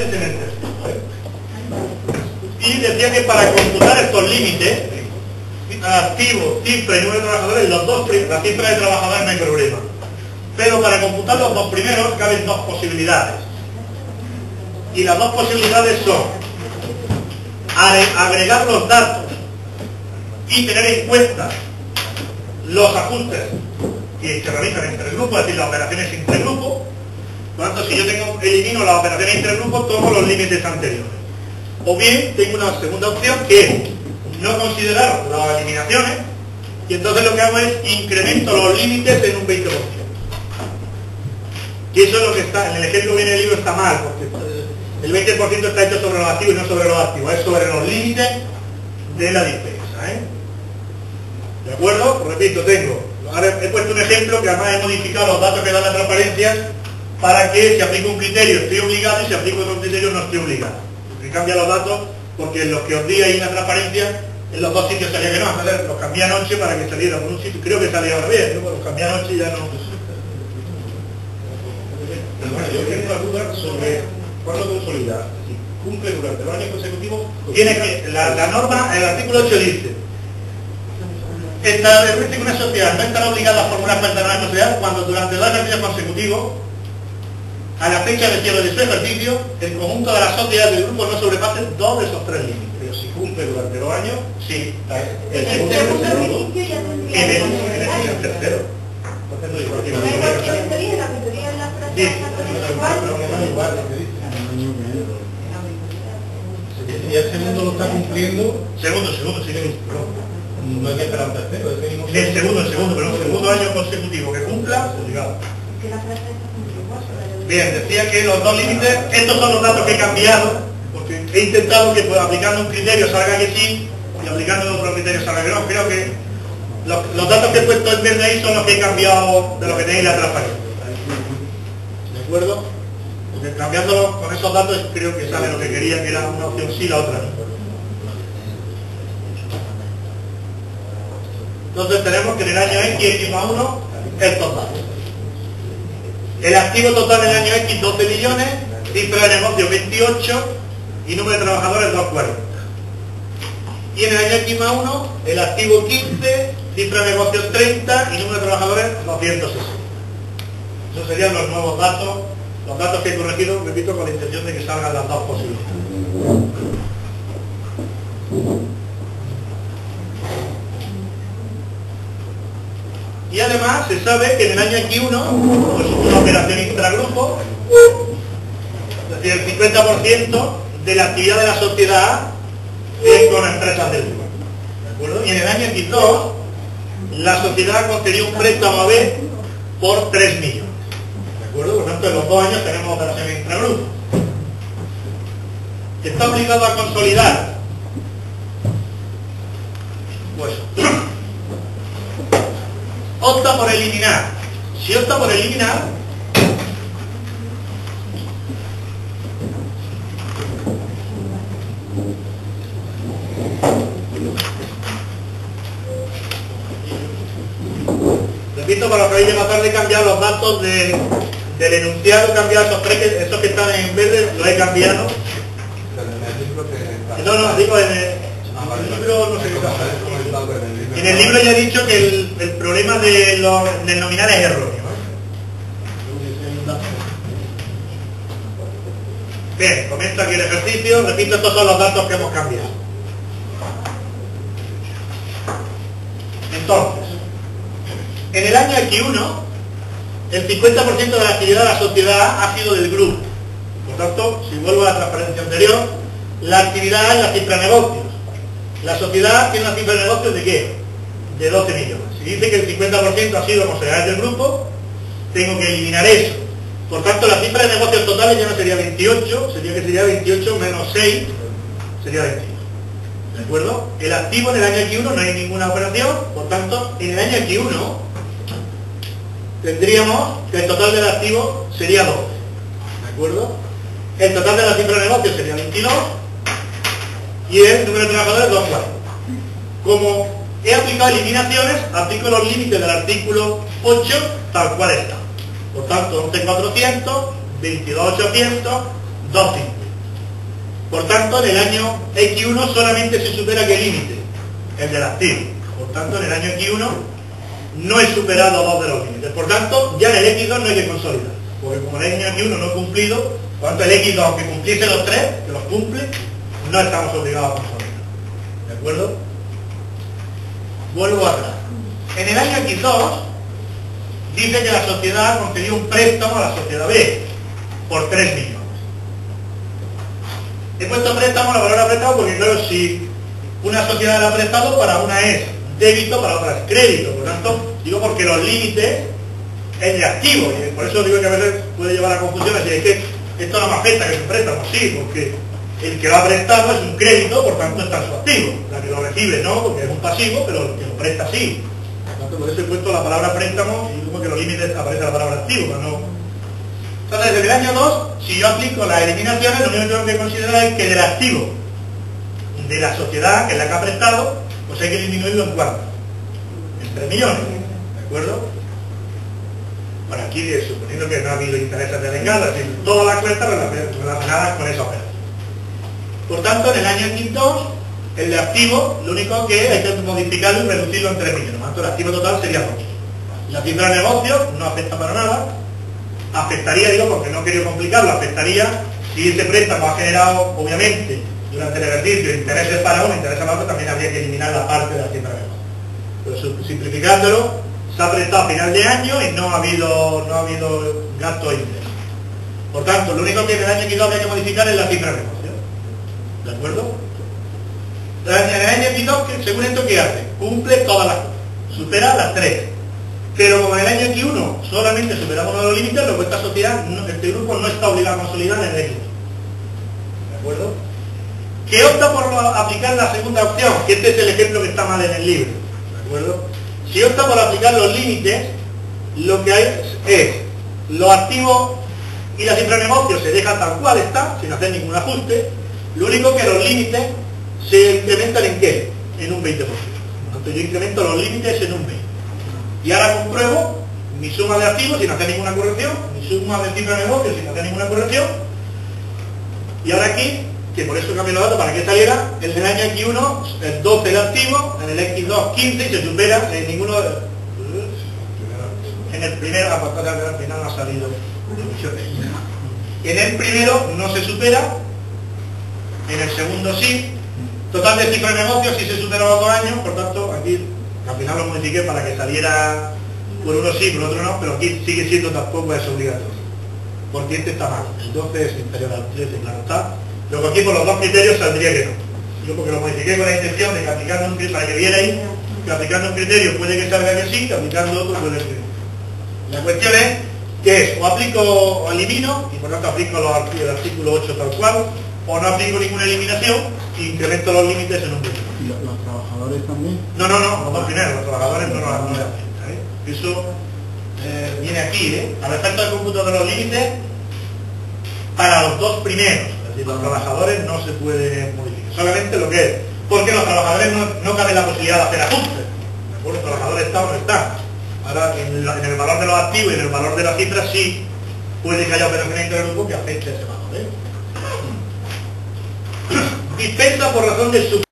límites en el texto, ¿eh? Y decía que para computar estos límites, activo, cifra y número de trabajadores, la cifra de trabajadores no hay problema. Pero para computar los dos primeros caben dos posibilidades. Y las dos posibilidades son agregar los datos y tener en cuenta los ajustes que se realizan entre el grupo, es decir, las operaciones intergrupo. Por lo tanto, si yo elimino las operaciones intergrupo, tomo los límites anteriores. O bien, tengo una segunda opción que es no considerar las eliminaciones, y entonces lo que hago es incremento los límites en un 20%. Y eso es lo que está, en el ejemplo que viene el libro está mal, porque el 20% está hecho sobre los activos y no sobre los activos, es sobre los límites de la dispensa, ¿eh? ¿De acuerdo? Repito, ahora he puesto un ejemplo que además he modificado los datos que dan la transparencia para que si aplico un criterio estoy obligado y si aplico otro criterio no estoy obligado. Me cambia los datos porque en los que os di ahí una transparencia, en los dos sitios salía que no, entonces los cambié anoche para que saliera por un sitio, creo que salía ahora bien, ¿no? Los cambié anoche y ya no. Bueno, yo tengo una duda sobre cuándo consolidar. Si cumple durante los años consecutivos, tiene que, la norma, el artículo 8 dice, establece que una sociedad no estará obligada a formular cuentas anuales de sociedad cuando durante 2 ejercicios consecutivos, a la fecha de cierre de su ejercicio, el conjunto de las sociedades del grupo no sobrepase 2 de esos 3 límites. pero si cumple durante los años, Sí, el segundo y el segundo, en el tercero. entonces no igual que La auditoría en la Sí. Si el segundo lo está cumpliendo, Segundo, sí. no hay que esperar un tercero. En el segundo, pero un segundo año consecutivo que cumpla, obligado. Bien, decía que los dos límites, estos son los datos que he cambiado, porque he intentado que pues, aplicando un criterio salga que sí, y aplicando otro criterio salga que no. Creo que los datos que he puesto en verde ahí son los que he cambiado de lo que tenéis la transparencia. ¿De acuerdo? Porque cambiándolo con esos datos creo que sale lo que quería, que era una opción sí, la otra no. Entonces tenemos que en el año X más 1, el total. El activo total en el año X, 12 millones, cifra de negocio 28 y número de trabajadores 240. Y en el año X más 1, el activo 15, cifra de negocios 30 y número de trabajadores 260. Esos serían los nuevos datos, los datos que he corregido, repito, con la intención de que salgan las dos posibilidades. Y además se sabe que en el año X1, pues una operación intragrupo, es decir, el 50% de la actividad de la sociedad es con empresas del grupo. ¿De acuerdo? Y en el año X2, la sociedad concedió un préstamo a B por 3 millones. ¿De acuerdo? Por tanto, en los 2 años tenemos operaciones intragrupo. ¿Está obligado a consolidar? Pues opta por eliminar. Si opta por eliminar, repito, para lo que habéis de pasar de cambiar los datos del enunciado, cambiar esos que están en verde, los he cambiado. No, digo en el libro no sé qué pasa. En el libro ya he dicho que el problema del nominal es erróneo. Bien, comienzo aquí el ejercicio. Repito, estos son los datos que hemos cambiado. Entonces, en el año X1, el 50% de la actividad de la sociedad ha sido del grupo. Por tanto, si vuelvo a la transparencia anterior, la actividad es la cifra de negocios. La sociedad tiene una cifra de negocios de ¿qué? De 12 millones. Si dice que el 50% ha sido con sociedades del grupo, tengo que eliminar eso. Por tanto, la cifra de negocios totales ya no sería 28, sería 28 menos 6, sería 22. ¿De acuerdo? El activo en el año X1 no hay ninguna operación, por tanto, en el año X1 tendríamos que el total del activo sería 12. ¿De acuerdo? El total de la cifra de negocios sería 22 y el número de trabajadores 240. Como he aplicado eliminaciones, aplico los límites del artículo 8 tal cual está. Por tanto, 11.400, 22.800, 2.50. Por tanto, en el año X1 solamente se supera ¿qué límite? El del activo. Por tanto, en el año X1 no he superado dos de los límites. Por tanto, ya en el X2 no hay que consolidar. Porque como el año X1 no he cumplido, por tanto el X2, aunque cumpliese los tres, que los cumple, no estamos obligados a consolidar. ¿De acuerdo? Vuelvo atrás. En el año X2 dice que la sociedad concedió un préstamo a la sociedad B por 3 millones. He puesto préstamo, la palabra préstamo, porque claro, si una sociedad la ha prestado, para una es débito, para otra es crédito. Por tanto, digo porque los límites es de activo, y por eso digo que a veces puede llevar a confusión, así es que esto no me afecta, que es un préstamo, sí, porque el que lo ha prestado es un crédito, por tanto está en su activo. La que lo recibe no, porque es un pasivo, pero el que lo presta sí. Por tanto, por eso he puesto la palabra préstamo y como que los límites aparece la palabra activo, para no... Entonces, desde el año 2, si yo aplico las eliminaciones, lo único que tengo que considerar es que del activo de la sociedad, que es la que ha prestado, pues hay que disminuirlo en cuánto, en 3 millones, ¿de acuerdo? Bueno, aquí suponiendo que no ha habido intereses de vengada, es decir, todas las cuentas relacionadas con esa operación. Por tanto, en el año X2, el de activo, lo único que hay que modificarlo y reducirlo en 3 millones. Por tanto, el activo total sería 8. La cifra de negocio no afecta para nada. Afectaría, digo, porque no quería complicarlo, afectaría si ese préstamo ha generado, obviamente, durante el ejercicio, intereses para uno, intereses para otro, también habría que eliminar la parte de la cifra de negocio. Pero simplificándolo, se ha prestado a final de año y no ha habido gasto e ingreso. Por tanto, lo único que en el año X2 habría que modificar es la cifra de negocio. ¿De acuerdo? En el año X2, según esto, ¿qué hace? Cumple todas las cosas. Supera las 3. Pero como en el año X1 solamente superamos uno de los límites, luego esta sociedad, este grupo no está obligado a consolidar en el X2. ¿De acuerdo? Que opta por aplicar la segunda opción, que este es el ejemplo que está mal en el libro. ¿De acuerdo? Si opta por aplicar los límites, lo que hay es los activos y la cifra de negocio se deja tal cual está, sin hacer ningún ajuste. Lo único que los límites se incrementan ¿en qué? En un 20%. Entonces yo incremento los límites en un 20%. Y ahora compruebo mi suma de activos sin hacer ninguna corrección, mi suma de cifra de negocio sin hacer ninguna corrección. Y ahora aquí, que por eso cambié los datos para que saliera, en el año X1 el 12 el activo, en el X2 15 y se supera en ninguno de... En el primero, al final no ha salido. En el primero no se supera, en el segundo sí. Total de cifra de negocio sí se supera los 2 años, por tanto aquí al final lo modifiqué para que saliera por uno sí, por otro no, pero aquí sigue siendo tampoco es obligatorio. Porque este está mal, el 12 es inferior al 13, claro está. Luego aquí por los dos criterios saldría que no. Yo porque lo modifiqué con la intención de que aplicando un criterio, para que viera ahí, que aplicando un criterio puede que salga que sí, que aplicando otro puede que no. La cuestión es que es, o aplico o elimino, y por tanto aplico el artículo 8 tal cual, o no aplico ninguna eliminación e incremento los límites en un criterio. ¿Y los trabajadores también? No, los dos primeros, los trabajadores no le afecta. Eso viene aquí, al efecto del cómputo de los límites, para los dos primeros, es decir, los trabajadores no se puede modificar, solamente lo que es, porque los trabajadores no cabe la posibilidad de hacer ajustes, los trabajadores están o no están. Ahora, en el valor de los activos y en el valor de las cifras sí puede que haya operaciones intergrupo que afecte ese valor. Dispensa por razón de su